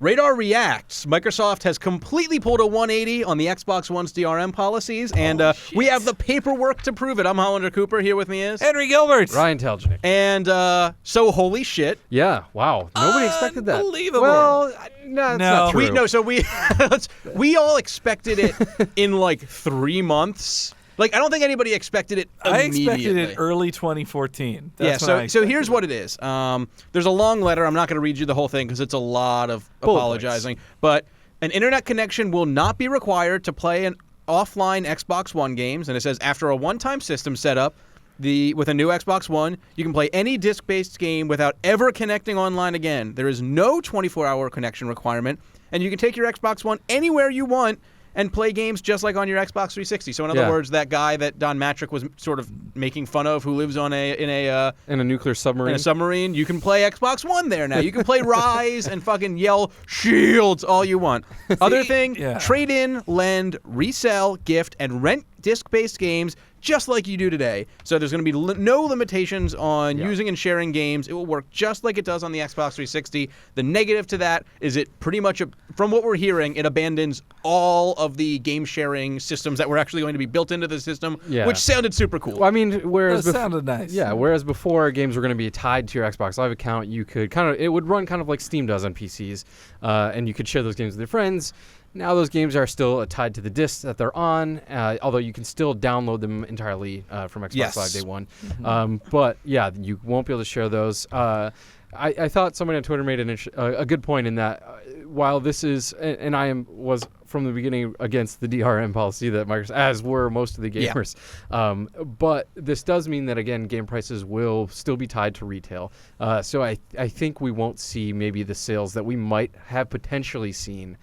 Radar reacts. Microsoft has completely pulled a 180 on the Xbox One's DRM policies, and we have the paperwork to prove it. I'm Hollander Cooper. Here with me is Henry Gilbert. Ryan Telgenik. And so holy shit. Yeah, wow. Nobody expected that. Unbelievable. Well, no, that's not true. We all expected it in like 3 months. Like, I don't think anybody expected it immediately. I expected it early 2014. That's so here's what it is. There's a long letter. I'm not going to read you the whole thing because it's a lot of apologizing. But an internet connection will not be required to play an offline Xbox One games. And it says after a one-time system setup with a new Xbox One, you can play any disc-based game without ever connecting online again. There is no 24-hour connection requirement. And you can take your Xbox One anywhere you want and play games just like on your Xbox 360. So in other words, that guy that Don Matrick was sort of making fun of, who lives on in a nuclear submarine. In a submarine, you can play Xbox One there now. You can play Rise and fucking yell shields all you want. Other thing, trade in, lend, resell, gift, and rent disc-based games just like you do today. So there's going to be no limitations on using and sharing games. It will work just like it does on the Xbox 360. The negative to that is it pretty much, from what we're hearing, it abandons all of the game sharing systems that were actually going to be built into the system, which sounded super cool. Well, I mean, whereas that sounded nice. Yeah, whereas before games were going to be tied to your Xbox Live account, you could it would run kind of like Steam does on PCs, and you could share those games with your friends. Now those games are still tied to the discs that they're on, although you can still download them entirely from Xbox Live Day One. But yeah, you won't be able to share those. I thought somebody on Twitter made a good point in that while this is, and was from the beginning against the DRM policy that Microsoft, as were most of the gamers. But this does mean that, again, game prices will still be tied to retail. So I think we won't see maybe the sales that we might have potentially seen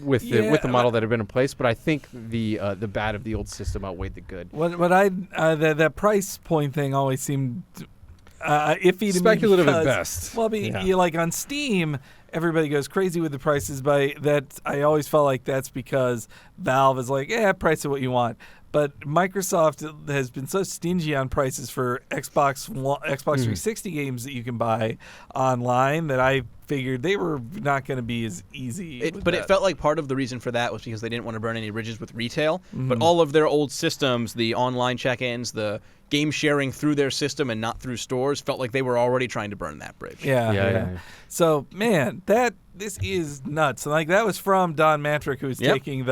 with the model that had been in place, but I think the bad of the old system outweighed the good. That price point thing always seemed iffy to speculative me. Speculative at best. Well, you like on Steam, everybody goes crazy with the prices. By that, I always felt like that's because Valve is like, price it what you want. But Microsoft has been so stingy on prices for Xbox 360 games that you can buy online that I figured they were not going to be as easy. It felt like part of the reason for that was because they didn't want to burn any bridges with retail. But all of their old systems, the online check-ins, the game sharing through their system and not through stores, felt like they were already trying to burn that bridge. Yeah. So, man, this is nuts. Like, that was from Don Matrick, who was taking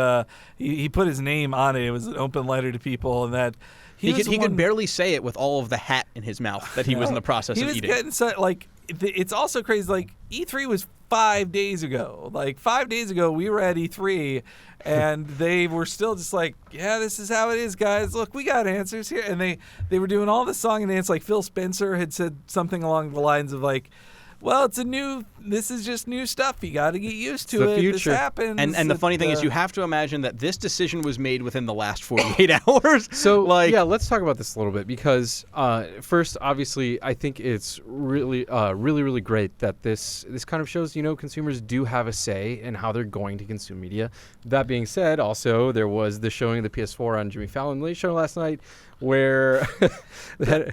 he put his name on it. It was an open letter to people, and that he could barely say it with all of the hat in his mouth that he was in the process of eating. He was getting it's also crazy. Like, E3 was 5 days ago. Like, 5 days ago, we were at E3, and they were still just like, this is how it is, guys. Look, we got answers here. And they were doing all the song and dance. Like, Phil Spencer had said something along the lines of, like, well, this is just new stuff. You got to get used to it. Future. This happens. And the funny thing is, you have to imagine that this decision was made within the last 48 hours. So, let's talk about this a little bit because, first, obviously, I think it's really, really great that this kind of shows, consumers do have a say in how they're going to consume media. That being said, also, there was the showing of the PS4 on Jimmy Fallon Late Show last night, where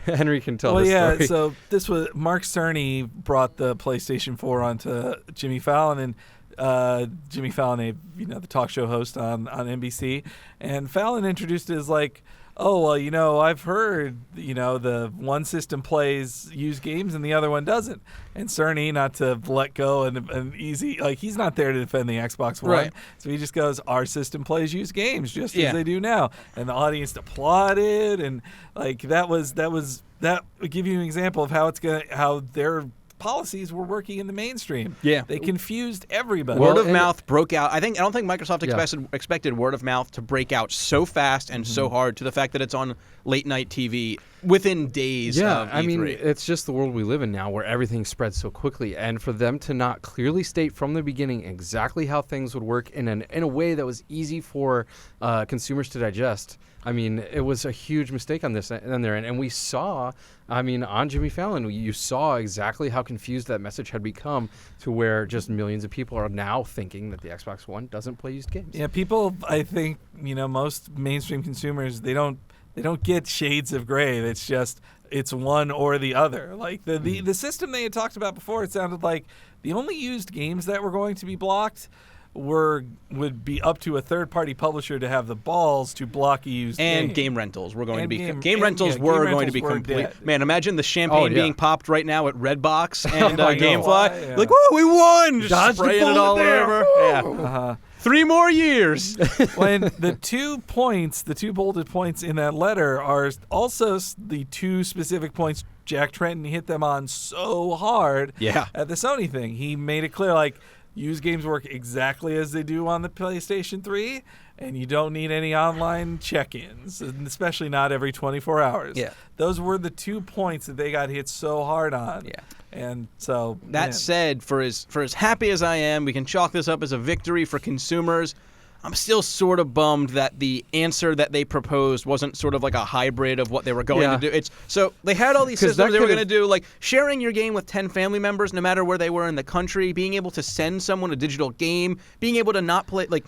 Henry can tell this story. So this was Mark Cerny brought the PlayStation 4 onto Jimmy Fallon, and Jimmy Fallon, the talk show host on NBC, and Fallon introduced it as like, oh, well, I've heard, the one system plays used games and the other one doesn't. And Cerny, not to let go and easy, like, he's not there to defend the Xbox One. Right. So he just goes, our system plays used games just as they do now. And the audience applauded, and like that would give you an example of how their policies were working in the mainstream. Yeah. They confused everybody. Word of mouth broke out. I don't think Microsoft expected word of mouth to break out so fast and so hard to the fact that it's on late night TV within days of E3. I mean, it's just the world we live in now where everything spreads so quickly, and for them to not clearly state from the beginning exactly how things would work in a way that was easy for consumers to digest. I mean, it was a huge mistake on their end, and we saw, on Jimmy Fallon, you saw exactly how confused that message had become to where just millions of people are now thinking that the Xbox One doesn't play used games. Yeah, people, I think, most mainstream consumers, they don't get shades of gray. It's just it's one or the other. Like the system they had talked about before, it sounded like the only used games that were going to be blocked would be up to a third-party publisher to have the balls to block a used and game. game rentals were going to be game game rentals were going to be complete. Dead. Man, imagine the champagne being popped right now at Redbox and I know. GameFly. Yeah. Like, whoa, we won! Just Dodged the spraying it bullet all there. over. Uh-huh. Yeah. 3 more years. When the 2 points, the 2 bolded points in that letter are also the 2 specific points Jack Tretton hit them on so hard at the Sony thing. He made it clear, like, used games work exactly as they do on the PlayStation 3, and you don't need any online check-ins, and especially not every 24 hours. Yeah. Those were the 2 points that they got hit so hard on. Yeah. And so That said, for as happy as I am, we can chalk this up as a victory for consumers. I'm still sort of bummed that the answer that they proposed wasn't sort of like a hybrid of what they were going to do. So they had all these systems they were going to do, like sharing your game with 10 family members, no matter where they were in the country, being able to send someone a digital game, being able to not play, like,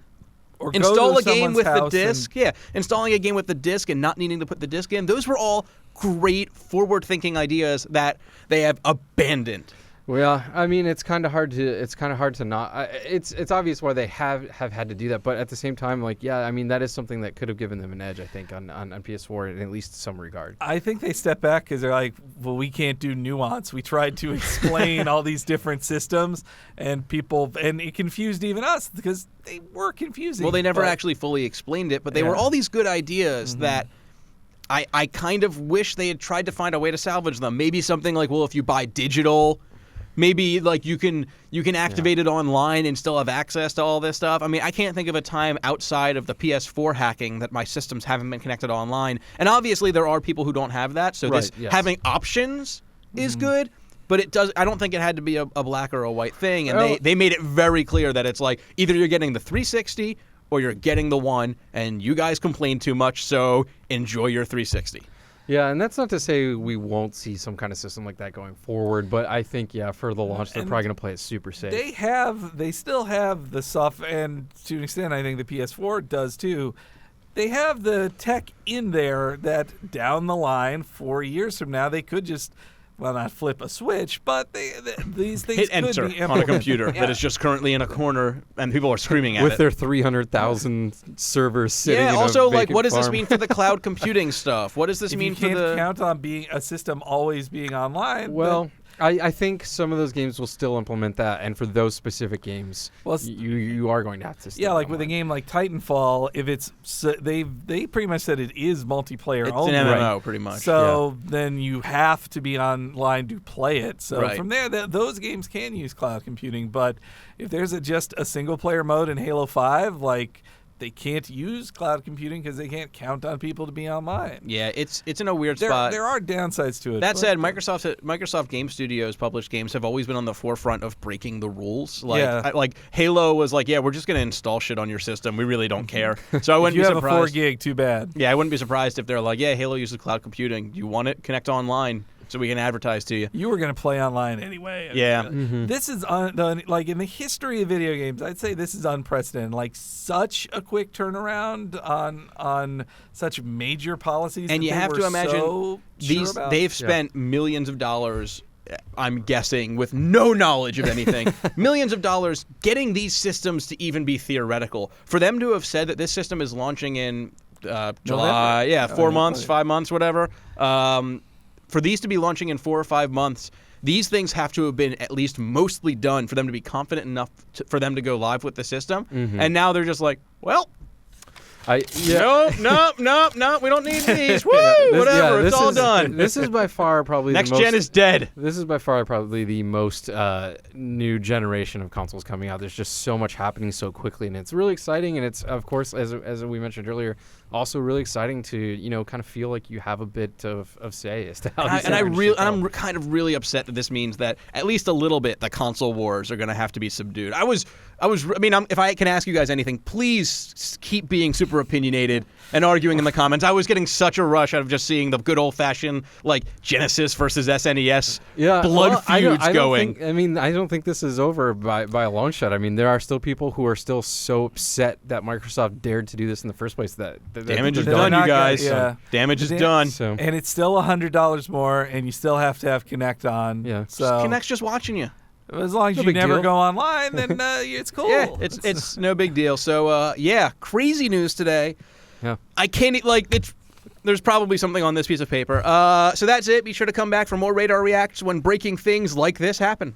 or install a game with the disc. Installing a game with the disc and not needing to put the disc in. Those were all great forward-thinking ideas that they have abandoned. Well, I mean, it's kind of hard to not. It's obvious why they have had to do that, but at the same time, like, yeah, I mean, that is something that could have given them an edge, I think, on PS4 in at least some regard. I think they step back because they're like, well, we can't do nuance. We tried to explain all these different systems, and it confused even us because they were confusing. Well, they never actually fully explained it, but they were all these good ideas that I kind of wish they had tried to find a way to salvage them. Maybe something like, well, if you buy digital, maybe like you can activate it online and still have access to all this stuff. I mean, I can't think of a time outside of the PS4 hacking that my systems haven't been connected online. And obviously there are people who don't have that, so having options is good. But I don't think it had to be a black or a white thing. And they made it very clear that it's like either you're getting the 360 or you're getting the one, and you guys complain too much, so enjoy your 360. Yeah, and that's not to say we won't see some kind of system like that going forward, but I think, for the launch, they're probably going to play it super safe. They still have the software, and to an extent, I think the PS4 does too. They have the tech in there that down the line, 4 years from now, they could just, well, not flip a switch, but these things hit could enter be on a computer that is just currently in a corner, and people are screaming at with it. their 300,000 servers sitting in also, a like, what does farm. this mean for the cloud computing stuff? What does this mean for the... You can't count on being a system always being online. Well, I think some of those games will still implement that, and for those specific games, you are going to have to. Yeah, like with a game like Titanfall, if it's they pretty much said it is multiplayer it's only. It's an MMO, pretty much. So then you have to be online to play it. So right. from there, those games can use cloud computing. But if there's just a single player mode in Halo 5, like, they can't use cloud computing because they can't count on people to be online. Yeah, it's in a weird spot. There are downsides to it. That said, Microsoft Game Studios published games have always been on the forefront of breaking the rules. Like Halo was like, yeah, we're just going to install shit on your system. We really don't care. So I wouldn't be surprised. If you have a 4 gig, too bad. Yeah, I wouldn't be surprised if they're like, yeah, Halo uses cloud computing. You want it? Connect online so we can advertise to you. You were going to play online anyway. Yeah. This is, like, in the history of video games, I'd say this is unprecedented. Like, such a quick turnaround on such major policies. And you have to imagine they've spent Yeah. millions of dollars, I'm guessing, with no knowledge of anything, millions of dollars getting these systems to even be theoretical. For them to have said that this system is launching in July, 4 months, 5 months, whatever, for these to be launching in 4 or 5 months, these things have to have been at least mostly done for them to be confident enough for them to go live with the system. And now they're just like, well, no, we don't need these. Woo, whatever, it's all done. This is by far probably next the most, gen is dead. This is by far probably the most new generation of consoles coming out. There's just so much happening so quickly, and it's really exciting. And it's, of course, as we mentioned earlier, also really exciting to kind of feel like you have a bit of say as to how. I'm kind of really upset that this means that at least a little bit the console wars are going to have to be subdued. If I can ask you guys anything, please keep being super opinionated and arguing in the comments. I was getting such a rush out of just seeing the good old-fashioned, like, Genesis versus SNES blood feuds going. I don't think this is over by a long shot. I mean, there are still people who are still so upset that Microsoft dared to do this in the first place that Damage is they're done, not you gonna- guys. yeah. Damage is The- done. So And it's still $100 more, and you still have to have Kinect on. Yeah. So Kinect's just watching you. as long as No you big never deal. go online, then it's cool. Yeah, it's no big deal. So yeah, crazy news today. yeah. I can't it's. There's probably something on this piece of paper. So that's it. Be sure to come back for more Radar Reacts when breaking things like this happen.